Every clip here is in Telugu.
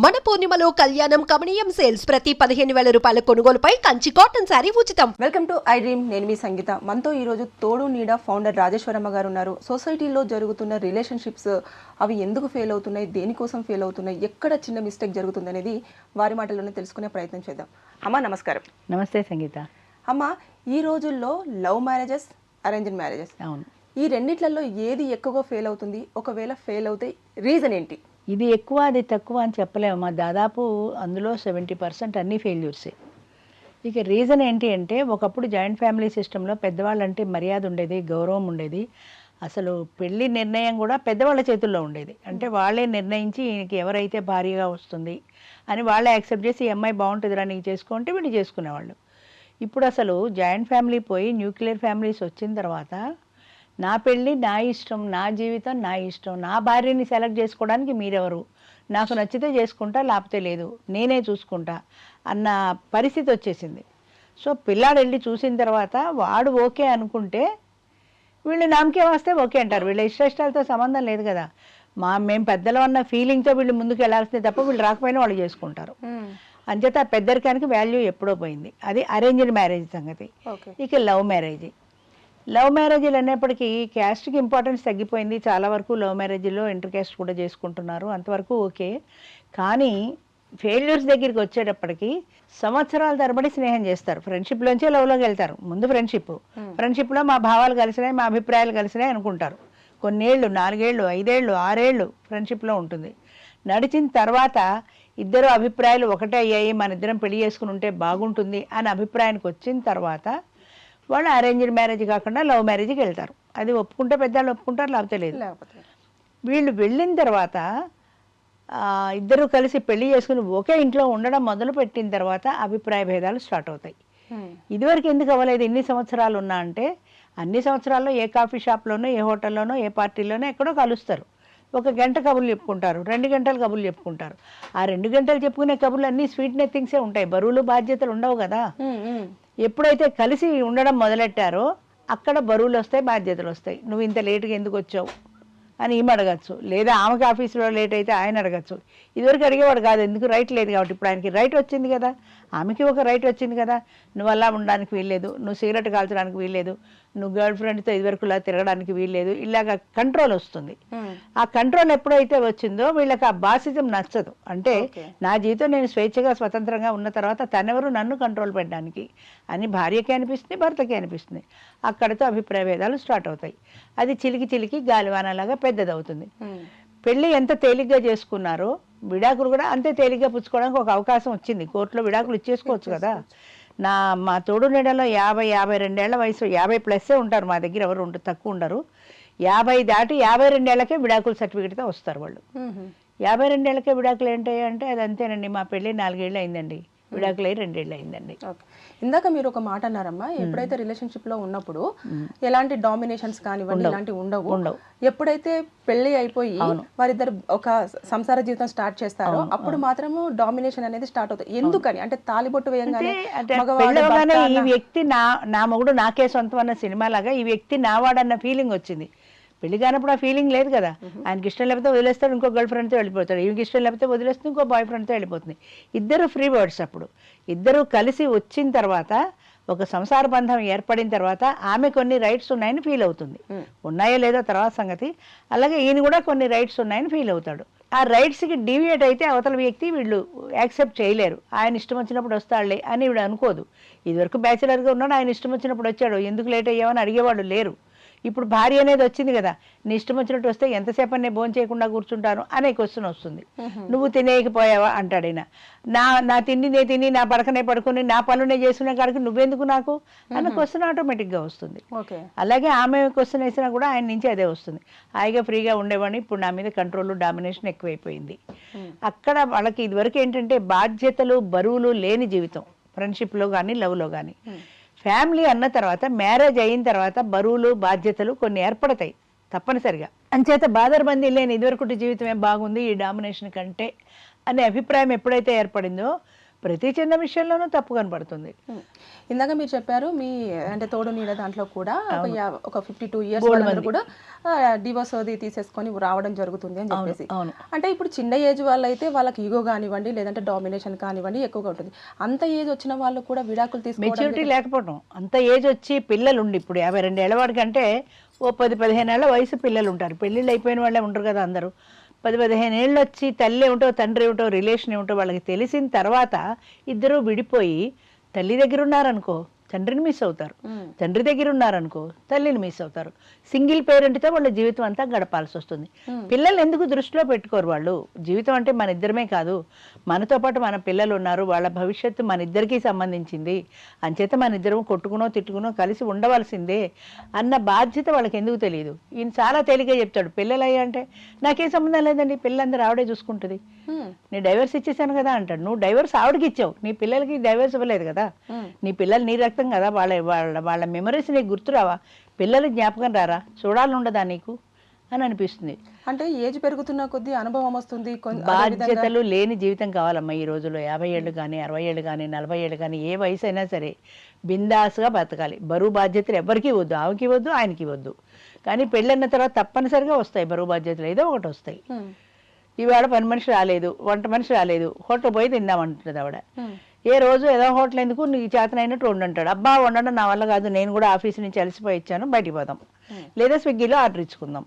మన పూర్ణిమలో కళ్యాణం కమనీయం సేల్స్ ప్రతి 15,000 రూపాయల కొనుగోలుపై కంచి కాటన్ శారీ ఉచితం. Welcome to I dream. నేను మీ సంగీత. మనతో ఈరోజు తోడు నీడ ఫౌండర్ రాజేశ్వరమ్మ గారు ఉన్నారు. సొసైటీలో జరుగుతున్న రిలేషన్షిప్స్ అవి ఎందుకు ఫెయిల్ అవుతున్నాయి, దేనికోసం ఫెయిల్ అవుతున్నాయి, ఎక్కడ చిన్న మిస్టేక్ జరుగుతుంది అనేది వారి మాటల్లోనే తెలుసుకునే ప్రయత్నం చేద్దాం. అమ్మ నమస్కారం. నమస్తే సంగీత. అమ్మ, ఈ రోజుల్లో లవ్ మ్యారేజెస్, అరేంజ్డ్ మ్యారేజెస్, అవును, ఈ రెండిట్లలో ఏది ఎక్కువగా ఫెయిల్ అవుతుంది? ఒకవేళ ఫెయిల్ అవుతే రీజన్ ఏంటి? ఇది ఎక్కువ అది తక్కువ అని చెప్పలేమమ్మా. దాదాపు అందులో 70% అన్నీ ఫెయిల్యూర్సే. ఇక రీజన్ ఏంటి అంటే, ఒకప్పుడు జాయింట్ ఫ్యామిలీ సిస్టంలో పెద్దవాళ్ళంటే మర్యాద ఉండేది, గౌరవం ఉండేది. అసలు పెళ్లి నిర్ణయం కూడా పెద్దవాళ్ళ చేతుల్లో ఉండేది. అంటే వాళ్ళే నిర్ణయించి ఈయనకి ఎవరైతే భారీగా వస్తుంది అని వాళ్ళే యాక్సెప్ట్ చేసి, ఈ అమ్మాయి బాగుంటుందిరా నీకు చేసుకుంటే వీళ్ళు చేసుకునేవాళ్ళు. ఇప్పుడు అసలు జాయింట్ ఫ్యామిలీ పోయి న్యూక్లియర్ ఫ్యామిలీస్ వచ్చిన తర్వాత నా పెళ్ళి నా ఇష్టం, నా జీవితం నా ఇష్టం, నా భార్యని సెలెక్ట్ చేసుకోవడానికి మీరెవరు, నాకు నచ్చితే చేసుకుంటా లేకపోతే లేదు, నేనే చూసుకుంటా అన్న పరిస్థితి వచ్చేసింది. సో పిల్లాడు వెళ్ళి చూసిన తర్వాత వాడు ఓకే అనుకుంటే వీళ్ళు నామకే వస్తే ఓకే అంటారు. వీళ్ళ ఇష్టాలతో సంబంధం లేదు కదా. మేము పెద్దలు అన్న ఫీలింగ్తో వీళ్ళు ముందుకు వెళ్ళాల్సిందే తప్ప వీళ్ళు రాకపోయినా వాళ్ళు చేసుకుంటారు. అంచేత పెద్దరికానికి వాల్యూ ఎప్పుడో పోయింది. అది అరేంజ్డ్ మ్యారేజ్ సంగతి. ఇక లవ్ మ్యారేజీలు అనేప్పటికీ క్యాస్ట్కి ఇంపార్టెన్స్ తగ్గిపోయింది. చాలా వరకు లవ్ మ్యారేజీలో ఇంటర్ క్యాస్ట్ కూడా చేసుకుంటున్నారు, అంతవరకు ఓకే. కానీ ఫెయిల్యూర్స్ దగ్గరికి వచ్చేటప్పటికి సంవత్సరాల తరబడి స్నేహం చేస్తారు. ఫ్రెండ్షిప్లోంచే లవ్లోకి వెళ్తారు. ముందు ఫ్రెండ్షిప్లో మా భావాలు కలిసినాయి, మా అభిప్రాయాలు కలిసినాయి అనుకుంటారు. కొన్నేళ్ళు, 4 ఏళ్ళు, 5 ఏళ్ళు, 6 ఏళ్ళు ఫ్రెండ్షిప్లో ఉంటుంది. నడిచిన తర్వాత ఇద్దరు అభిప్రాయాలు ఒకటే అయ్యాయి, మన ఇద్దరం పెళ్లి చేసుకుని ఉంటే బాగుంటుంది అని అభిప్రాయానికి వచ్చిన తర్వాత వాళ్ళు అరేంజ్డ్ మ్యారేజ్ కాకుండా లవ్ మ్యారేజ్కి వెళ్తారు. అది ఒప్పుకుంటే పెద్దవాళ్ళు ఒప్పుకుంటారు, లేకపోతే లేదు. వీళ్ళు వెళ్ళిన తర్వాత ఇద్దరు కలిసి పెళ్లి చేసుకుని ఒకే ఇంట్లో ఉండడం మొదలు పెట్టిన తర్వాత అభిప్రాయ భేదాలు స్టార్ట్ అవుతాయి. ఇదివరకు ఎందుకు అవ్వలేదు ఇన్ని సంవత్సరాలు ఉన్నా అంటే, అన్ని సంవత్సరాల్లో ఏ కాఫీ షాప్లోనో, ఏ హోటల్లోనో, ఏ పార్టీలోనో ఎక్కడో కలుస్తారు. 1 గంట కబుర్లు చెప్పుకుంటారు, 2 గంటలు కబుర్లు చెప్పుకుంటారు. ఆ 2 గంటలు చెప్పుకునే కబుర్లు అన్నీ స్వీట్ నథింగ్సే ఉంటాయి, బరువులు బాధ్యతలు ఉండవు కదా. ఎప్పుడైతే కలిసి ఉండడం మొదలెట్టారో అక్కడ బరువులు వస్తాయి, బాధ్యతలు వస్తాయి. నువ్వు ఇంత లేటుగా ఎందుకు వచ్చావు అని ఈమె అడగచ్చు, లేదా ఆమెకి ఆఫీసులో లేట్ అయితే ఆయన అడగచ్చు. ఇదివరకు అడిగేవాడు కాదు, ఎందుకు రైట్ లేదు కాబట్టి. ఇప్పుడు ఆయనకి రైట్ వచ్చింది కదా, ఆమెకి ఒక రైట్ వచ్చింది కదా. నువ్వు అలా ఉండడానికి వీల్లేదు, నువ్వు సిగరెట్ కాల్చడానికి వీల్లేదు, నువ్వు గర్ల్ ఫ్రెండ్తో ఇదివరకులా తిరగడానికి వీల్లేదు, ఇలాగ కంట్రోల్ వస్తుంది. ఆ కంట్రోల్ ఎప్పుడైతే వచ్చిందో వీళ్ళకి ఆ బాసిజం నచ్చదు. అంటే నా జీవితం నేను స్వేచ్ఛగా స్వతంత్రంగా ఉన్న తర్వాత తనెవరు నన్ను కంట్రోల్ పెట్టడానికి అని భార్యకి అనిపిస్తుంది, భర్తకి అనిపిస్తుంది. అక్కడితో అభిప్రాయ భేదాలు స్టార్ట్ అవుతాయి. అది చిలికి గాలివానలాగా పెద్దదవుతుంది. పెళ్ళి ఎంత తేలిగ్గా చేసుకున్నారో విడాకులు కూడా అంతే తేలిగ్గా పుచ్చుకోవడానికి ఒక అవకాశం వచ్చింది. కోర్టులో విడాకులు ఇచ్చేసుకోవచ్చు కదా. మా తోడు నీడలో 50-52 ఏళ్ల వయసు, 50+ ఉంటారు మా దగ్గర, ఎవరు తక్కువ ఉండరు. 50 దాటి 52 ఏళ్లకే విడాకుల సర్టిఫికేట్తో వస్తారు వాళ్ళు. 52 ఏళ్లకే విడాకులు ఏంటంటే అది అంతేనండి, మా పెళ్ళి 4 ఏళ్ళు అయిందండి, విడాకులు అయ్యి 2 ఏళ్ళు అయిందండి. ఇందాక మీరు ఒక మాట అన్నారమ్మా, ఎప్పుడైతే రిలేషన్షిప్ లో ఉన్నప్పుడు ఎలాంటి డామినేషన్స్ కానివ్వండి ఇలాంటివి ఉండవు. ఎప్పుడైతే పెళ్లి అయిపోయి వారిద్దరు ఒక సంసార జీవితం స్టార్ట్ చేస్తారో అప్పుడు మాత్రము డామినేషన్ అనేది స్టార్ట్ అవుతుంది. ఎందుకని అంటే తాలిబొట్టు వేయంగానే ఈ వ్యక్తి నా మొగుడు నాకే సొంతం అన్న సినిమా లాగా ఈ వ్యక్తి నావాడన్న ఫీలింగ్ వచ్చింది. పెళ్లి కానప్పుడు ఆ ఫీలింగ్ లేదు కదా. ఆయనకి ఇష్టం లేకపోతే వదిలేస్తాడు, ఇంకో గర్ల్ ఫ్రెండ్తో వెళ్ళిపోతాడు. ఈమెకి ఇష్టం లేకపోతే వదిలేస్తుంది, ఇంకో బాయ్ ఫ్రెండ్తో వెళ్ళిపోతుంది. ఇద్దరు ఫ్రీ బర్డ్స్. అప్పుడు ఇద్దరు కలిసి వచ్చిన తర్వాత, ఒక సంసార బంధం ఏర్పడిన తర్వాత ఆమె కొన్ని రైట్స్ ఉన్నాయని ఫీల్ అవుతుంది. ఉన్నాయో లేదో తర్వాత సంగతి. అలాగే ఈయన కూడా కొన్ని రైట్స్ ఉన్నాయని ఫీల్ అవుతాడు. ఆ రైట్స్కి డీవియేట్ అయితే అవతల వ్యక్తి వీళ్ళు యాక్సెప్ట్ చేయలేరు. ఆయన ఇష్టం వచ్చినప్పుడు వస్తాడులే అని వీడు అనుకోదు. ఇదివరకు బ్యాచిలర్గా ఉన్నాడు, ఆయన ఇష్టం వచ్చినప్పుడు వచ్చాడు, ఎందుకు లేట్ అయ్యావని అడిగేవాడు లేరు. ఇప్పుడు భార్య అనేది వచ్చింది కదా, నీ ఇష్టం వచ్చినట్టు వస్తే ఎంతసేపు నేను భోజనం చేయకుండా కూర్చుంటాను అనే క్వశ్చన్ వస్తుంది. నువ్వు తినేయకపోయావా అంటాడైనా. నా తిండి నే తిని, నా పడకనే పడుకుని, నా పనునే చేసుకునే కాడికి నువ్వెందుకు నాకు అన్న క్వశ్చన్ ఆటోమేటిక్గా వస్తుంది. అలాగే ఆమె క్వశ్చన్ వేసినా కూడా ఆయన నుంచి అదే వస్తుంది. హాయిగా ఫ్రీగా ఉండేవాడిని, ఇప్పుడు నా మీద కంట్రోల్, డామినేషన్ ఎక్కువైపోయింది. అక్కడ వాళ్ళకి ఇదివరకు ఏంటంటే బాధ్యతలు, బరువులు లేని జీవితం, ఫ్రెండ్షిప్లో కానీ లవ్లో కానీ. ఫ్యామిలీ అన్న తర్వాత, మ్యారేజ్ అయిన తర్వాత బరువులు, బాధ్యతలు కొన్ని ఏర్పడతాయి తప్పనిసరిగా. అంచేత బాదరబందీ లేని ఇదివరకుటి జీవితం ఏం బాగుంది ఈ డామినేషన్ కంటే అనే అభిప్రాయం ఎప్పుడైతే ఏర్పడిందో ప్రతి చిన్న విషయంలోనూ తప్పు కనపడుతుంది. ఇందాక మీరు చెప్పారు మీ అంటే తోడు నీడ దాంట్లో కూడా ఒక 52 ఇయర్స్ వాళ్ళందరూ కూడా డివోర్స్ అది తీసేసుకొని రావడం జరుగుతుంది అని చెప్పేసి. అంటే ఇప్పుడు చిన్న ఏజ్ వాళ్ళైతే వాళ్ళకి ఈగో కానివ్వండి లేదంటే డామినేషన్ కానివ్వండి ఎక్కువగా ఉంటుంది. అంత ఏజ్ వచ్చిన వాళ్ళు కూడా విడాకులు తీసుకోవడం, మెచ్యూరిటీ లేకపోవడం, అంత ఏజ్ వచ్చి పిల్లలు ఉండి ఇప్పుడు 52 ఏళ్ల వాడి కంటే ఓ 10-15 ఏళ్ల వయసు పిల్లలు ఉంటారు. పెళ్ళిళ్ళు అయిపోయిన వాళ్ళే ఉంటారు కదా అందరూ. 10-15 ఏళ్ళు వచ్చి తల్లి ఏమిటో తండ్రి ఏమిటో రిలేషన్ ఏమిటో వాళ్ళకి తెలిసిన తర్వాత ఇద్దరు విడిపోయి తల్లి దగ్గర ఉన్నారనుకో తండ్రిని మిస్ అవుతారు, తండ్రి దగ్గర ఉన్నారనుకో తల్లిని మిస్ అవుతారు. సింగిల్ పేరెంట్తో వాళ్ళ జీవితం అంతా గడపాల్సి వస్తుంది. పిల్లలు ఎందుకు దృష్టిలో పెట్టుకోరు వాళ్ళు? జీవితం అంటే మన ఇద్దరమే కాదు, మనతో పాటు మన పిల్లలు ఉన్నారు, వాళ్ళ భవిష్యత్తు మన ఇద్దరికీ సంబంధించింది, అంచేత మన ఇద్దరం కొట్టుకునో తిట్టుకునో కలిసి ఉండవలసిందే అన్న బాధ్యత వాళ్ళకి ఎందుకు తెలియదు. ఈయన చాలా తేలిగ్గా చెప్తాడు, పిల్లలు అయ్యా అంటే నాకేం సంబంధం లేదండి, పిల్లలందరూ ఆవిడే చూసుకుంటుంది, నేను డైవర్స్ ఇచ్చేసాను కదా అంటాడు. నువ్వు డైవర్స్ ఆవిడకి ఇచ్చావు, నీ పిల్లలకి డైవర్స్ ఇవ్వలేదు కదా. నీ పిల్లలు నీ రక్తం కదా, వాళ్ళ మెమరీస్ నీకు గుర్తురావా? పిల్లలు జ్ఞాపకం రారా? చూడాలని ఉండదా నీకు అని అనిపిస్తుంది. అంటే ఏజ్ పెరుగుతున్న కొద్దీ అనుభవం వస్తుంది, బాధ్యతలు లేని జీవితం కావాలమ్మా ఈ రోజుల్లో. 50 ఏళ్ళు కానీ 60 ఏళ్ళు కానీ 40 ఏళ్ళు కానీ ఏ వయసు అయినా సరే బిందాస్గా బతకాలి. బరువు బాధ్యతలు ఎవరికి వద్దు, ఆమెకి వద్దు, ఆయనకి వద్దు. కానీ పెళ్ళన్న తర్వాత తప్పనిసరిగా వస్తాయి బరువు బాధ్యతలు, ఏదో ఒకటి వస్తాయి. ఈవేళ పని మనిషి రాలేదు, వంట మనిషి రాలేదు, హోటల్ పోయి తిందామంటుంది ఆవిడ. ఏ రోజు ఏదో హోటల్ ఎందుకు నీకు చేతనైనట్టు వండంటాడు. అబ్బా వండడం నా వల్ల కాదు, నేను కూడా ఆఫీస్ నుంచి అలసిపోయి ఇచ్చాను, బయటికి పోదాం, లేదా స్విగ్గీలో ఆర్డర్ ఇచ్చుకుందాం.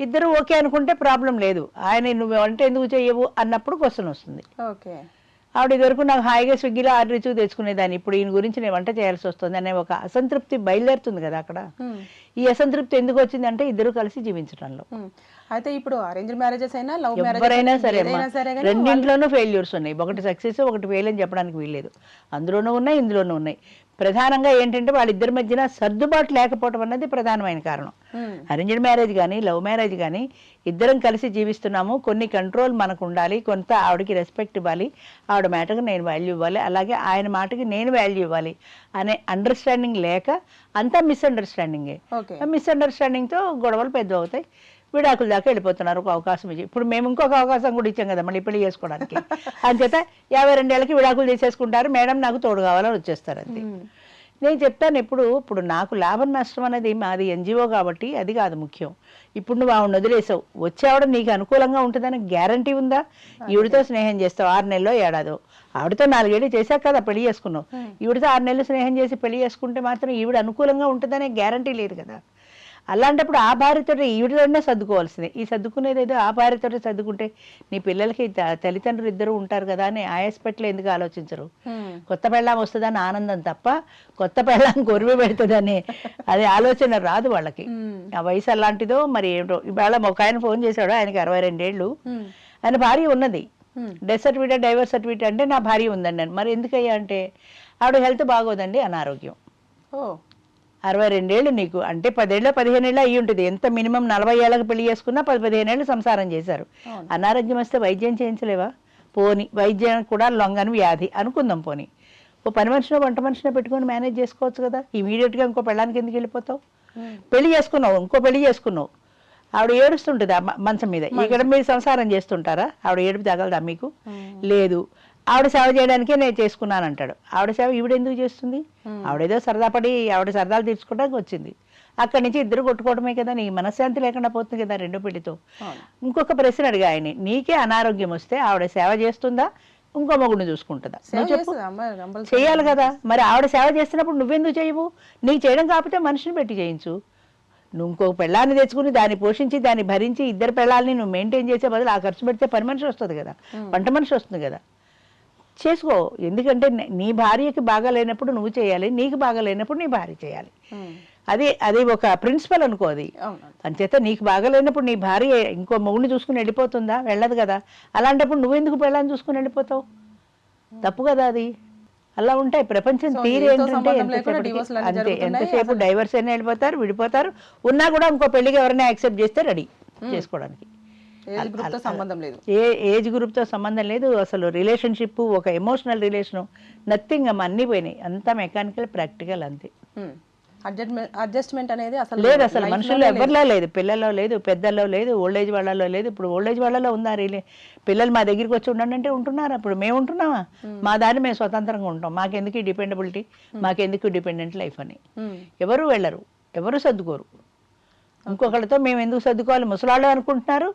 ఇద్దరు ఓకే అనుకుంటే ప్రాబ్లం లేదు. ఆయన నువ్వు వంట ఎందుకు చెయ్యవు అన్నప్పుడు క్వశ్చన్ వస్తుంది. ఆవిడ ఇదివరకు నాకు హాయిగా స్విగ్గీలో ఆర్డర్ ఇచ్చి తెచ్చుకునేదాన్ని, ఇప్పుడు ఈయన గురించి నేను వంట చేయాల్సి వస్తుంది అనే ఒక అసంతృప్తి బయలుదేరుతుంది కదా అక్కడ. ఈ అసంతృప్తి ఎందుకు వచ్చిందంటే ఇద్దరు కలిసి జీవించడంలో. అయితే ఇప్పుడు అరేంజ్ మ్యారేజెస్ అయినా లవ్ ఎవరైనా సరే రెండింట్లోనూ ఫెయిల్యూర్స్ ఉన్నాయి. ఒకటి సక్సెస్ ఒకటి ఫెయిల్ అని చెప్పడానికి వీల్లేదు. అందులోనూ ఉన్నాయి, ఇందులోనూ ఉన్నాయి. ప్రధానంగా ఏంటంటే వాళ్ళిద్దరి మధ్యన సర్దుబాటు లేకపోవడం అన్నది ప్రధానమైన కారణం. అరేంజ్డ్ మ్యారేజ్ కానీ లవ్ మ్యారేజ్ కానీ ఇద్దరం కలిసి జీవిస్తున్నాము, కొన్ని కంట్రోల్ మనకు ఉండాలి, కొంత ఆవిడకి రెస్పెక్ట్ ఇవ్వాలి, ఆవిడ మాటకు నేను వాల్యూ ఇవ్వాలి, అలాగే ఆయన మాటకి నేను వాల్యూ ఇవ్వాలి అనే అండర్స్టాండింగ్ లేక అంతా మిస్అండర్స్టాండింగే. మిస్అండర్స్టాండింగ్తో గొడవలు పెద్ద అవుతాయి, విడాకుల దాకా వెళ్ళిపోతున్నారు. ఒక అవకాశం ఇచ్చి ఇప్పుడు మేము ఇంకొక అవకాశం కూడా ఇచ్చాం కదా మళ్ళీ పెళ్లి చేసుకోవడానికి. అంచేత 52 ఏళ్ళకి విడాకులు చేసేసుకుంటారు, మేడం నాకు తోడు కావాలని వచ్చేస్తారు. అంతే. నేను చెప్తాను ఇప్పుడు నాకు లాభం నష్టం అనేది మాది ఎన్జిఓ కాబట్టి అది కాదు ముఖ్యం. ఇప్పుడు నువ్వు ఆవిడ వదిలేసావు, వచ్చేవాడు నీకు అనుకూలంగా ఉంటుందని గ్యారంటీ ఉందా? ఈవిడితో స్నేహం చేస్తావు 6 నెలలో ఏడాదో, ఆవిడతో 4 ఏళ్ళు చేశాక కదా పెళ్లి చేసుకున్నావు. ఈవిడితో 6 నెలలు స్నేహం చేసి పెళ్లి చేసుకుంటే మాత్రం ఈవిడ అనుకూలంగా ఉంటుందనే గ్యారంటీ లేదు కదా. అలాంటప్పుడు ఆ భార్యతో ఈవిడతోనే సర్దుకోవాల్సిందే. ఈ సర్దుకునేది ఏదో ఆ భార్యతో సర్దుకుంటే నీ పిల్లలకి తల్లిదండ్రులు ఇద్దరు ఉంటారు కదా అని ఆయాసపెట్టలు ఎందుకు ఆలోచించరు? కొత్త పెళ్ళాం వస్తుందని ఆనందం తప్ప కొత్త పెళ్ళాం కొరివి పెడుతుందని అది ఆలోచన రాదు వాళ్ళకి. ఆ వయసు అలాంటిదో మరి ఏమిటో. ఇవాళ ఒక ఆయన ఫోన్ చేశాడు, ఆయనకి 62 ఏళ్ళు, ఆయన భార్య ఉన్నది, డెత్ సర్టిఫికేట్ డైవర్స్ సర్టిఫికేట్ అంటే నా భార్య ఉందండి అని. మరి ఎందుకయ్యా అంటే ఆవిడ హెల్త్ బాగోదండి, అనారోగ్యం. 62 ఏళ్ళు నీకు అంటే 10 ఏళ్ళు 15 ఏళ్ళు అయ్యి ఉంటుంది. ఎంత మినిమం 40 ఏళ్ళకి పెళ్లి చేసుకున్నా 10-15 ఏళ్ళు సంసారం చేశారు. అనారోగ్యం వస్తే వైద్యం చేయించలేవా? పోని వైద్యం కూడా లొంగని వ్యాధి అనుకుందాం, పోని ఓ పని మనిషినో వంట మనిషినో పెట్టుకొని మేనేజ్ చేసుకోవచ్చు కదా. ఇమీడియట్గా ఇంకో పెళ్ళానికి ఎందుకు వెళ్ళిపోతావు? పెళ్లి చేసుకున్నావు, ఇంకో పెళ్లి చేసుకున్నావు, ఆవిడ ఏడుస్తుంటుంది మంచం మీద, ఇక్కడ మీరు సంసారం చేస్తుంటారా? ఆవిడ ఏడుపు తగలదా మీకు? లేదు. ఆవిడ సేవ చేయడానికే నేను చేసుకున్నాను అంటాడు. ఆవిడ సేవ ఈవిడ ఎందుకు చేస్తుంది? ఆవిడేదో సరదా పడి ఆవిడ సరదాలు తీర్చుకోవడానికి వచ్చింది. అక్కడి నుంచి ఇద్దరు కొట్టుకోవడమే కదా, నీ మనశ్శాంతి లేకుండా పోతుంది కదా రెండో పెళ్లితో. ఇంకొక ప్రశ్న అడిగా ఆయన, నీకే అనారోగ్యం వస్తే ఆవిడ సేవ చేస్తుందా, ఇంకో మగుడిని చూసుకుంటుందా? నువ్వు చెప్పు. చేయాలి కదా. మరి ఆవిడ సేవ చేస్తున్నప్పుడు నువ్వెందుకు చేయవు? నీకు చేయడం కాకపోతే మనిషిని పెట్టి చేయించు. నువ్వు ఇంకొక పెళ్ళాన్ని తెచ్చుకుని దాన్ని పోషించి దాన్ని భరించి ఇద్దరు పెళ్ళాలని నువ్వు మెయింటైన్ చేసే బదులు ఆ ఖర్చు పెడితే పని మనిషి వస్తుంది కదా, వంట మనిషి వస్తుంది కదా, చేసుకో. ఎందుకంటే నీ భార్యకి బాగా లేనప్పుడు నువ్వు చేయాలి, నీకు బాగా లేనప్పుడు నీ భార్య చేయాలి. అది ఒక ప్రిన్సిపల్ అనుకో. అది అంచేత నీకు బాగా లేనప్పుడు నీ భార్య ఇంకో మొగుడిని చూసుకుని వెళ్ళిపోతుందా? వెళ్ళదు కదా. అలాంటప్పుడు నువ్వెందుకు పెళ్ళాన్ని చూసుకుని వెళ్ళిపోతావు? తప్పు కదా అది. అలా ఉంటాయి ప్రపంచం తీరు. ఏంటంటే అంతే, ఎంతసేపు డైవర్స్ అయినా వెళ్ళిపోతారు, విడిపోతారు. ఉన్నా కూడా ఇంకో పెళ్లికి ఎవరైనా యాక్సెప్ట్ చేస్తే రెడీ చేసుకోవడానికి. ఏ ఏజ్ గ్రూప్తో సంబంధం లేదు అసలు. రిలేషన్షిప్ ఒక ఎమోషనల్ రిలేషను, నథింగ్ అమ్మ, అన్నీ పోయినాయి. అంతా మెకానికల్, ప్రాక్టికల్ అంతే. అడ్జస్ట్మెంట్ అనేది అసలు లేదు, అసలు మనుషుల్లో ఎవరిలో లేదు, పిల్లల్లో లేదు, పెద్దల్లో లేదు, ఓల్డేజ్ వాళ్ళలో లేదు. ఇప్పుడు ఓల్డేజ్ వాళ్ళలో ఉందా పిల్లలు మా దగ్గరికి వచ్చి ఉండండి అంటే ఉంటున్నారు. అప్పుడు మేము ఉంటున్నామా? మా దాన్ని మేము స్వతంత్రంగా ఉంటాం, మాకెందుకు ఈ డిపెండబిలిటీ, మాకెందుకు డిపెండెంట్ లైఫ్ అని. ఎవరు వెళ్ళరు, ఎవరు సర్దుకోరు. ఇంకొకళ్ళతో మేము ఎందుకు సర్దుకోవాలి, ముసలాళ్ళు అనుకుంటున్నారు,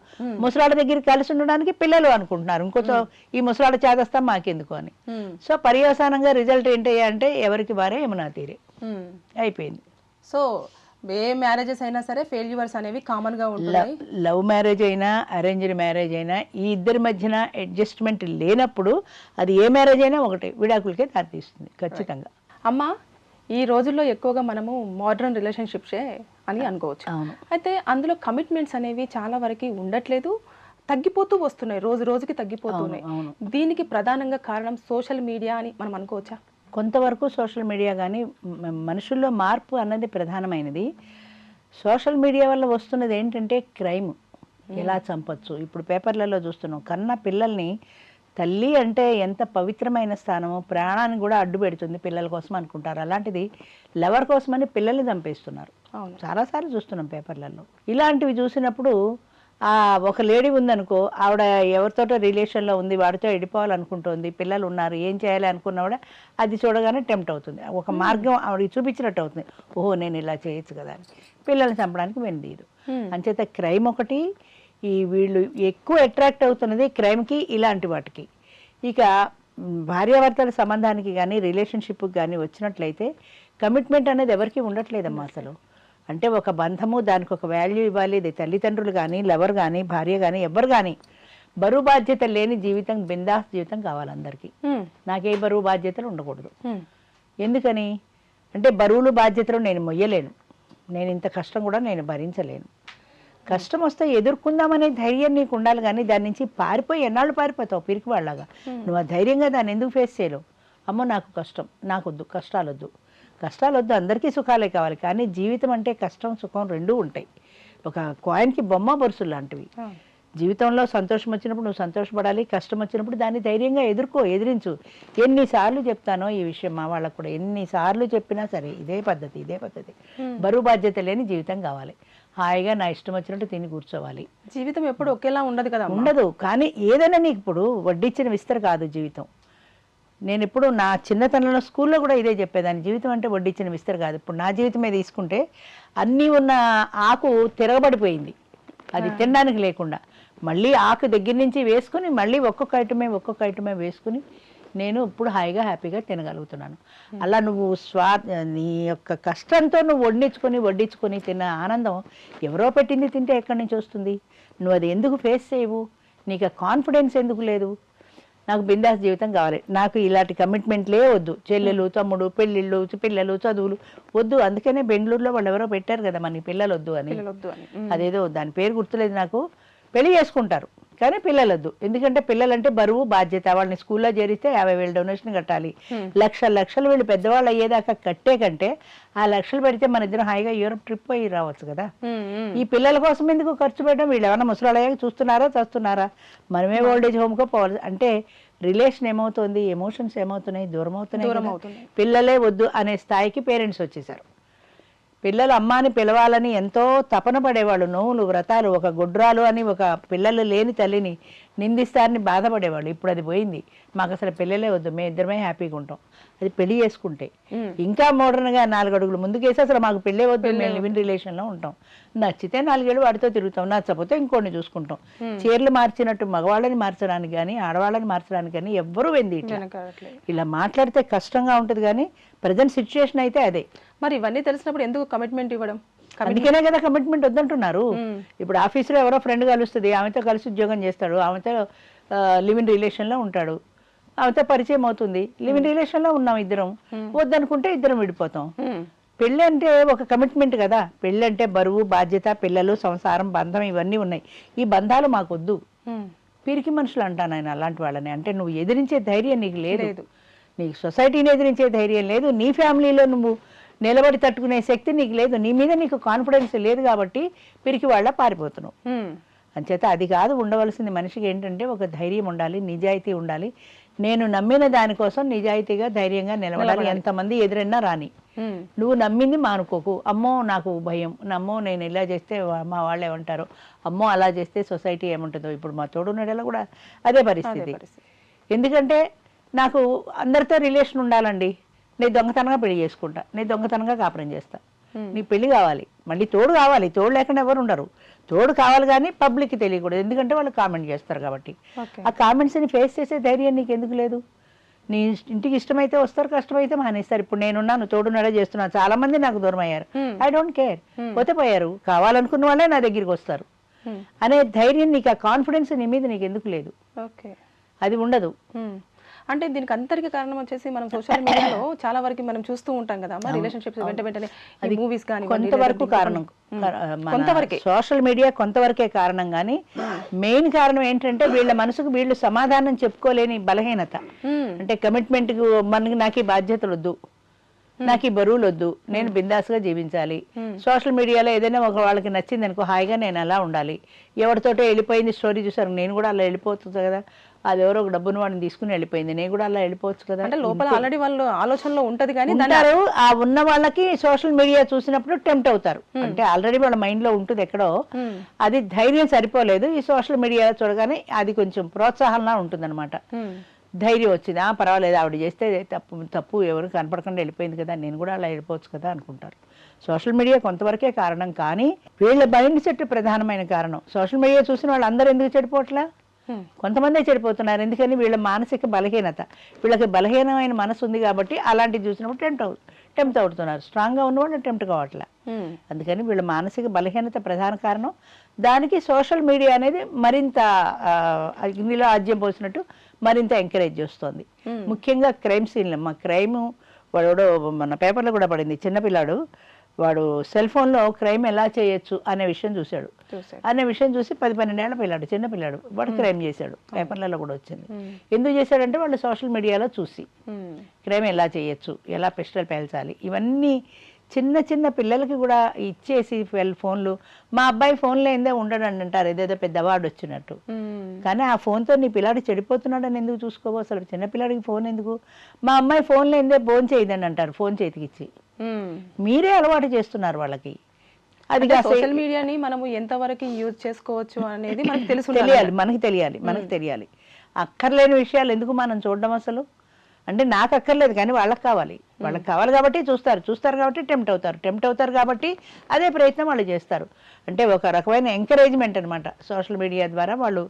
ముసలాళ్ళ దగ్గర కలిసి ఉండడానికి పిల్లలు అనుకుంటున్నారు, ఇంకొక ఈ ముసలాళ్ళ చేదస్తాం మాకెందుకు అని. సో పర్యవసానంగా రిజల్ట్ ఏంటి అంటే ఎవరికి వారే యమునా తీరే అయిపోయింది. సో ఏ మ్యారేజెస్ అయినా సరే ఫెయిల్యూర్స్ అనేవి కామన్ గా ఉంటాయి. లవ్ మ్యారేజ్ అయినా అరేంజ్డ్ మ్యారేజ్ అయినా ఈ ఇద్దరి మధ్యన అడ్జస్ట్మెంట్ లేనప్పుడు అది ఏ మ్యారేజ్ అయినా ఒకటే, విడాకులకే దారితీస్తుంది ఖచ్చితంగా. అమ్మ, ఈ రోజుల్లో ఎక్కువగా మనము మోడర్న్ రిలేషన్షిప్సే అని అనుకోవచ్చు. అయితే అందులో కమిట్మెంట్స్ అనేవి చాలా వరకు ఉండట్లేదు, తగ్గిపోతూ వస్తున్నాయి, రోజు రోజుకి తగ్గిపోతున్నాయి. దీనికి ప్రధానంగా కారణం సోషల్ మీడియా అని మనం అనుకోవచ్చా? కొంతవరకు సోషల్ మీడియా, కానీ మనుషుల్లో మార్పు అన్నది ప్రధానమైనది. సోషల్ మీడియా వల్ల వస్తున్నది ఏంటంటే క్రైమ్, ఎలా చంపొచ్చు. ఇప్పుడు పేపర్లలో చూస్తున్నాం, కన్న పిల్లల్ని తల్లి అంటే ఎంత పవిత్రమైన స్థానమో ప్రాణాన్ని కూడా అడ్డు పెడుతుంది పిల్లల కోసం అనుకుంటారు. అలాంటిది లవర్ కోసమని పిల్లల్ని చంపేస్తున్నారు. చాలాసార్లు చూస్తున్నాం పేపర్లలో. ఇలాంటివి చూసినప్పుడు ఒక లేడీ ఉందనుకో, ఆవిడ ఎవరితోటో రిలేషన్లో ఉంది, వాడితో వెళ్ళిపోవాలనుకుంటుంది, పిల్లలు ఉన్నారు, ఏం చేయాలి అనుకున్నవాడ అది చూడగానే టెంప్ట్ అవుతుంది. ఒక మార్గం ఆవిడకి చూపించినట్టు అవుతుంది, ఓహో నేను ఇలా చేయొచ్చు కదా అని. పిల్లల్ని చంపడానికి వెందీదు. అంచేత క్రైమ్ ఒకటి, ఈ వీళ్ళు ఎక్కువ అట్రాక్ట్ అవుతున్నది క్రైమ్కి, ఇలాంటి వాటికి. ఇక భార్యాభర్తల సంబంధానికి కానీ రిలేషన్షిప్కి కానీ వచ్చినట్లయితే కమిట్మెంట్ అనేది ఎవరికి ఉండట్లేదమ్మా అసలు. అంటే ఒక బంధము, దానికి ఒక వాల్యూ ఇవ్వాలి. ఇది తల్లిదండ్రులు కానీ, లవర్ కానీ, భార్య కానీ, ఎవరు కానీ బరువు బాధ్యత లేని జీవితం, బిందాస్ జీవితం కావాలి అందరికీ. నాకే బరువు బాధ్యతలు ఉండకూడదు. ఎందుకని అంటే బరువులు బాధ్యతలు నేను మొయ్యలేను, నేను ఇంత కష్టం కూడా నేను భరించలేను. కష్టం వస్తే ఎదుర్కొందామనే ధైర్యం నీకు ఉండాలి, కానీ దాని నుంచి పారిపోయి ఎన్నాళ్ళు పారిపోతావు పిరికి వాళ్ళగా. నువ్వు ఆ ధైర్యంగా దాన్ని ఎందుకు ఫేస్ చేయలేవు? అమ్మో నాకు కష్టం, నాకొద్దు, కష్టాలొద్దు. కష్టాలొద్దు, అందరికీ సుఖాలే కావాలి. కానీ జీవితం అంటే కష్టం సుఖం రెండూ ఉంటాయి. ఒక కాయిన్కి బొమ్మ బొరుసులు లాంటివి. జీవితంలో సంతోషం వచ్చినప్పుడు నువ్వు సంతోషపడాలి, కష్టం వచ్చినప్పుడు దాన్ని ధైర్యంగా ఎదిరించు. ఎన్నిసార్లు చెప్తానో ఈ విషయం మా వాళ్ళకు కూడా, ఎన్నిసార్లు చెప్పినా సరే ఇదే పద్ధతి. బరువు బాధ్యత లేని జీవితం కావాలి. హాయిగా నా ఇష్టం వచ్చినట్టు తిని కూర్చోవాలి. జీవితం ఎప్పుడు ఒకేలా ఉండదు కదా? ఉండదు. కానీ ఏదైనా నీకు ఇప్పుడు వడ్డిచ్చిన విస్తర కాదు జీవితం. నేను ఇప్పుడు నా చిన్నతనంలో స్కూల్లో కూడా ఇదే చెప్పేదాన్ని, జీవితం అంటే వడ్డిచ్చిన విస్తర కాదు. ఇప్పుడు నా జీవితమే తీసుకుంటే అన్నీ ఉన్న ఆకు తిరగబడిపోయింది, అది తినడానికి లేకుండా. మళ్ళీ ఆకు దగ్గర నుంచి వేసుకుని మళ్ళీ ఒక్కొక్క ఐటమే వేసుకుని నేను ఇప్పుడు హాయిగా హ్యాపీగా తినగలుగుతున్నాను. అలా నువ్వు నీ యొక్క కష్టంతో నువ్వు వడ్డించుకొని తిన్న ఆనందం ఎవరో పెట్టింది తింటే ఎక్కడి నుంచి వస్తుంది? నువ్వు అది ఎందుకు ఫేస్ చేయవు? నీకు కాన్ఫిడెన్స్ ఎందుకు లేదు? నాకు బిందాస్ జీవితం కావాలి, నాకు ఇలాంటి కమిట్మెంట్లే వద్దు, చెల్లెలు తమ్ముడు పెళ్ళిళ్ళు పిల్లలు చదువులు వద్దు. అందుకనే బెంగళూరులో వాళ్ళు ఎవరో పెట్టారు కదా మన పిల్లలు వద్దు అని, అదేదో దాని పేరు గుర్తులేదు నాకు. పెళ్లి చేసుకుంటారు కానీ పిల్లలొద్దు. ఎందుకంటే పిల్లలంటే బరువు బాధ్యత. వాళ్ళని స్కూల్లో చేరిస్తే 50,000 డొనేషన్ కట్టాలి, లక్షలు వీళ్ళు పెద్దవాళ్ళు అయ్యేదాకా కట్టే కంటే ఆ లక్షలు పెడితే మన ఇద్దరం హాయిగా యూరోప్ ట్రిప్ పోయి రావచ్చు కదా. ఈ పిల్లల కోసం ఎందుకు ఖర్చు పెట్టడం? వీళ్ళు ఏమన్నా ముసలాళ్ళయ్యాక చూస్తున్నారా చస్తున్నారా? మనమే ఓల్డేజ్ హోమ్కో పోవాలి అంటే రిలేషన్ ఏమవుతుంది, ఎమోషన్స్ ఏమవుతున్నాయి, దూరం అవుతున్నాయి. పిల్లలే వద్దు అనే స్థాయికి పేరెంట్స్ వచ్చేసారు. పిల్లలు అమ్మాని పిలవాలని ఎంతో తపన పడేవాళ్ళు, నోవులు వ్రతాలు, ఒక గుడ్రాలు అని ఒక పిల్లలు లేని తల్లిని నిందిస్తారని బాధపడేవాళ్ళు. ఇప్పుడు అది పోయింది, మాకు అసలు పిల్లలే వద్దు, మేము ఇద్దరమే హ్యాపీగా ఉంటాం. అది పెళ్లి చేసుకుంటే ఇంకా మోడర్న్గా 4 అడుగులు ముందుకేసి అసలు మాకు పెళ్ళే వద్దు, మేము లివింగ్ రిలేషన్లో ఉంటాం, నచ్చితే 4 ఏళ్ళు వాడితో తిరుగుతాం, నచ్చకపోతే ఇంకోటిని చూసుకుంటాం. చీరలు మార్చినట్టు మగవాళ్ళని మార్చడానికి కానీ ఆడవాళ్ళని మార్చడానికి కానీ ఎవ్వరూ వెంది ఇలా మాట్లాడితే కష్టంగా ఉంటుంది. కానీ ప్రజెంట్ సిచ్యుయేషన్ అయితే అదే. మరి ఇవన్నీ తెలిసినప్పుడు ఎందుకు కమిట్మెంట్ ఇవ్వడం? అందుకనే కదా కమిట్మెంట్ వద్దంటున్నారు. ఇప్పుడు ఆఫీసులో ఎవరో ఫ్రెండ్ కలుస్తుంది, ఆమెతో కలిసి ఉద్యోగం చేస్తాడు, ఆమెతో లివింగ్ రిలేషన్లో ఉంటాడు, ఆమెతో పరిచయం అవుతుంది, లివింగ్ రిలేషన్లో ఉన్నాం ఇద్దరం, వద్దనుకుంటే ఇద్దరం విడిపోతాం. పెళ్ళి అంటే ఒక కమిట్మెంట్ కదా. పెళ్ళి అంటే బరువు బాధ్యత, పిల్లలు, సంసారం, బంధం ఇవన్నీ ఉన్నాయి. ఈ బంధాలు మాకొద్దు. పిరికి మనుషులు అంటాను ఆయన అలాంటి వాళ్ళని. అంటే నువ్వు ఎదిరించే ధైర్యం నీకు లేదు, నీకు సొసైటీని ఎదిరించే ధైర్యం లేదు, నీ ఫ్యామిలీలో నువ్వు నిలబడి తట్టుకునే శక్తి నీకు లేదు, నీ మీద నీకు కాన్ఫిడెన్స్ లేదు, కాబట్టి పిరికి వాళ్ళ పారిపోతున్నావు. అంచేత అది కాదు ఉండవలసింది. మనిషికి ఏంటంటే ఒక ధైర్యం ఉండాలి, నిజాయితీ ఉండాలి. నేను నమ్మిన దానికోసం నిజాయితీగా ధైర్యంగా నిలబడాలి. ఎంతమంది ఎదురైనా రాని, నువ్వు నమ్మింది మానుకోకు. అమ్మో నాకు భయం, అమ్మో నేను ఇలా చేస్తే మా వాళ్ళు ఏమంటారో, అమ్మో అలా చేస్తే సొసైటీ ఏముంటుందో. ఇప్పుడు మా తోడున్నడలో కూడా అదే పరిస్థితి. ఎందుకంటే నాకు అందరితో రిలేషన్ ఉండాలండి, నేను దొంగతనంగా పెళ్లి చేసుకుంటా, నేను దొంగతనంగా కాపురం చేస్తా. నీ పెళ్లి కావాలి, మళ్ళీ తోడు కావాలి, తోడు లేకుండా ఎవరు ఉండరు. తోడు కావాలి కానీ పబ్లిక్కి తెలియకూడదు, ఎందుకంటే వాళ్ళు కామెంట్ చేస్తారు కాబట్టి. ఆ కామెంట్స్ని ఫేస్ చేసే ధైర్యం నీకు ఎందుకు లేదు? నీ ఇంటికి ఇష్టమైతే వస్తారు, కష్టమైతే మానేస్తారు. ఇప్పుడు నేనున్నాను, తోడున్నడే చేస్తున్నాను, చాలా మంది నాకు దూరం అయ్యారు. ఐ డోంట్ కేర్, పోతే పోయారు, కావాలనుకున్న వాళ్ళే నా దగ్గరికి వస్తారు అనే ధైర్యం నీకు, ఆ కాన్ఫిడెన్స్ నీ మీద నీకు ఎందుకు లేదు? అది ఉండదు. అంటే దీనికి అంతటికి కారణం వచ్చేసి మనం సోషల్ మీడియాలో చాలా వరకు మనం చూస్తూ ఉంటాం కదా రిలేషన్షిప్స్ వెంటనే మూవీస్ కానీ కొంతవరకు కారణం, సోషల్ మీడియా కొంతవరకే కారణం. కానీ మెయిన్ కారణం ఏంటంటే వీళ్ళ మనసుకు వీళ్ళు సమాధానం చెప్పుకోలేని బలహీనత. అంటే కమిట్మెంట్, మనకి నాకు ఈ బాధ్యతలు వద్దు, నాకు ఈ బరువులు వద్దు, నేను బిందాస్గా జీవించాలి. సోషల్ మీడియాలో ఏదైనా ఒక వాళ్ళకి నచ్చింది అనుకో, హాయిగా నేను అలా ఉండాలి. ఎవరితోటో వెళ్ళిపోయింది స్టోరీ చూసారు, నేను కూడా అలా వెళ్ళిపోతుంది కదా, అది ఎవరో ఒక డబ్బును వాడిని తీసుకుని వెళ్ళిపోయింది, నేను కూడా అలా వెళ్ళిపోవచ్చు కదా. అంటే లోపల ఆల్రెడీ వాళ్ళు ఆలోచనలో ఉంటది కానీ ఆ ఉన్న వాళ్ళకి సోషల్ మీడియా చూసినప్పుడు టెంప్ట్ అవుతారు. అంటే ఆల్రెడీ వాళ్ళ మైండ్ లో ఉంటుంది ఎక్కడో, అది ధైర్యం సరిపోలేదు. ఈ సోషల్ మీడియా చూడగానే అది కొంచెం ప్రోత్సాహంలా ఉంటుంది అనమాట. ధైర్యం వచ్చింది, పర్వాలేదు ఆవిడ చేస్తే తప్పు ఎవరు కనపడకుండా వెళ్ళిపోయింది కదా, నేను కూడా అలా వెళ్ళిపోవచ్చు కదా అనుకుంటారు. సోషల్ మీడియా కొంతవరకే కారణం, కానీ వీళ్ళ మైండ్ సెట్ ప్రధానమైన కారణం. సోషల్ మీడియా చూసిన వాళ్ళు అందరూ ఎందుకు చెడిపోవట్లా? కొంతమందే చెడిపోతున్నారు. ఎందుకని? వీళ్ళ మానసిక బలహీనత, వీళ్ళకి బలహీనమైన మనసు ఉంది కాబట్టి అలాంటివి చూసినప్పుడు టెంప్ట్ అవుతున్నారు. స్ట్రాంగ్గా ఉన్నవాళ్ళు టెంప్ట్ కావట్లే. అందుకని వీళ్ళ మానసిక బలహీనత ప్రధాన కారణం. దానికి సోషల్ మీడియా అనేది మరింత ఇందులో ఆజ్యం పోసినట్టు మరింత ఎంకరేజ్ చేస్తుంది. ముఖ్యంగా క్రైమ్ సీన్లు, మా క్రైమ్ వాడు మన పేపర్లో కూడా పడింది, చిన్నపిల్లాడు వాడు సెల్ ఫోన్లో క్రైమ్ ఎలా చేయొచ్చు అనే విషయం చూశాడు. అనే విషయం చూసి 10-12 ఏళ్ల పిల్లాడు, చిన్నపిల్లాడు, వాడు క్రైమ్ చేశాడు. పేపర్లలో కూడా వచ్చింది. ఎందుకు చేశాడంటే వాళ్ళు సోషల్ మీడియాలో చూసి క్రైమ్ ఎలా చేయొచ్చు, ఎలా పిస్టల్ పేల్చాలి, ఇవన్నీ చిన్న చిన్న పిల్లలకి కూడా ఇచ్చేసి ఫోన్లు. మా అబ్బాయి ఫోన్లో ఏందే ఉండడని అంటారు, ఏదేదో పెద్ద అవార్డు వచ్చినట్టు. కానీ ఆ ఫోన్తో నీ పిల్లాడు చెడిపోతున్నాడని ఎందుకు చూసుకోవో? అసలు చిన్నపిల్లాడికి ఫోన్ ఎందుకు? మా అమ్మాయి ఫోన్లో ఏందే ఫోన్ చేయదని అంటారు, ఫోన్ చేతికిచ్చి. మీరే అలవాటు చేస్తున్నారు వాళ్ళకి. అది సోషల్ మీడియాని మనము ఎంతవరకు యూజ్ చేసుకోవచ్చు అనేది మనకి తెలియాలి, మనకి తెలియాలి. అక్కర్లేని విషయాలు ఎందుకు మనం చూడడం అసలు? అంటే నాకు అక్కర్లేదు కానీ వాళ్ళకి కావాలి కాబట్టి చూస్తారు కాబట్టి టెంప్ట్ అవుతారు కాబట్టి అదే ప్రయత్నం వాళ్ళు చేస్తారు. అంటే ఒక రకమైన ఎంకరేజ్మెంట్ అనమాట. సోషల్ మీడియా ద్వారా వాళ్ళు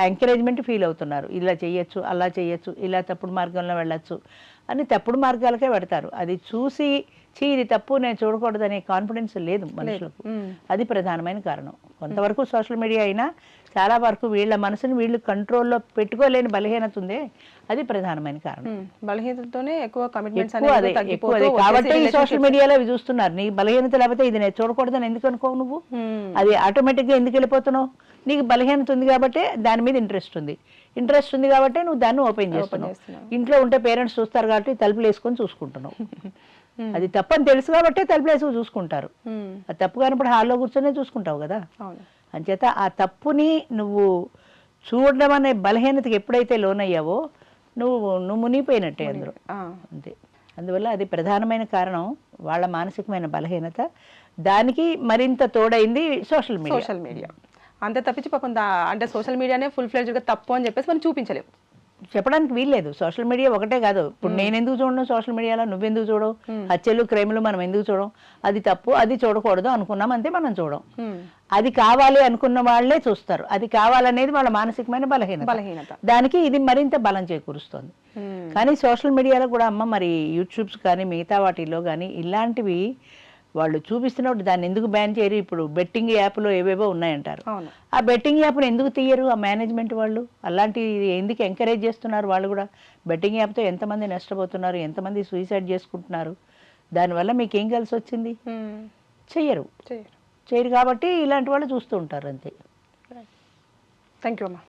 ఎంకరేజ్మెంట్ ఫీల్ అవుతున్నారు. ఇలా చేయొచ్చు, అలా చేయొచ్చు, ఇలా తప్పుడు మార్గంలో వెళ్ళొచ్చు అని తప్పుడు మార్గాలకే పెడతారు. అది చూసి ఇది తప్పు, నేను చూడకూడదనే కాన్ఫిడెన్స్ లేదు మనుషులకు. అది ప్రధానమైన కారణం. కొంతవరకు సోషల్ మీడియా అయినా చాలా వరకు వీళ్ళ మనసుని వీళ్ళు కంట్రోల్లో పెట్టుకోలేని బలహీనత ఉందే, అది ప్రధానమైన కారణం. బలహీనతతోనే ఎక్కువ కమిట్మెంట్స్ కాబట్టి ఈ సోషల్ మీడియాలో అవి చూస్తున్నారు. నీ బలహీనత లేకపోతే ఇది నేను చూడకూడదని ఎందుకు అనుకోవు నువ్వు? అది ఆటోమేటిక్గా ఎందుకు వెళ్ళిపోతున్నావు? నీకు బలహీనత ఉంది కాబట్టి దాని మీద ఇంట్రెస్ట్ ఉంది కాబట్టి నువ్వు దాన్ని ఓపెన్ చేస్తున్నావు. ఇంట్లో ఉంటే పేరెంట్స్ చూస్తారు కాబట్టి తలుపులు వేసుకొని చూసుకుంటున్నావు. అది తప్పని తెలుసు కాబట్టి తలుపులు వేసుకొని చూసుకుంటారు. అది తప్పు కానప్పుడు హాల్లో కూర్చొనే చూసుకుంటావు కదా. అంచేత ఆ తప్పుని నువ్వు చూడడం అనే బలహీనతకి ఎప్పుడైతే లోనయ్యావో నువ్వు మునిగిపోయినట్టే అందులో. అంతే. అందువల్ల అది ప్రధానమైన కారణం, వాళ్ళ మానసికమైన బలహీనత. దానికి మరింత తోడైంది సోషల్ మీడియా. అంతే తప్పించి పాపం అంటే సోషల్ మీడియానే ఫుల్ ఫ్లెడ్జ్డ్గా తప్పు అని చెప్పేసి మనం చూపించలేము, చెప్పడానికి వీల్లేదు. సోషల్ మీడియా ఒకటే కాదు. ఇప్పుడు నేను ఎందుకు చూడను సోషల్ మీడియాలో, నువ్వెందుకు చూడవు? హత్యలు క్రైములు మనం ఎందుకు చూడం? అది తప్పు, అది చూడకూడదు అనుకున్నాం అంతే, మనం చూడం. అది కావాలి అనుకున్న వాళ్ళే చూస్తారు. అది కావాలనేది వాళ్ళ మానసికమైన బలహీనత. దానికి ఇది మరింత బలం చేకూరుస్తుంది. కానీ సోషల్ మీడియాలో కూడా అమ్మ మరి యూట్యూబ్స్ కానీ మిగతా వాటిల్లో కానీ ఇలాంటివి వాళ్ళు చూపిస్తున్నప్పుడు దాన్ని ఎందుకు బ్యాన్ చేయరు? ఇప్పుడు బెట్టింగ్ యాప్లో ఏవేవో ఉన్నాయంటారు. ఆ బెట్టింగ్ యాప్ను ఎందుకు తీయరు ఆ మేనేజ్మెంట్ వాళ్ళు? అలాంటివి ఎందుకు ఎంకరేజ్ చేస్తున్నారు వాళ్ళు కూడా? బెట్టింగ్ యాప్తో ఎంతమంది నష్టపోతున్నారు, ఎంతమంది సూసైడ్ చేసుకుంటున్నారు? దానివల్ల మీకు ఏం కలిసి వచ్చింది? చేయరు కాబట్టి ఇలాంటి వాళ్ళు చూస్తూ ఉంటారు అంతే. థ్యాంక్ యూ అమ్మా.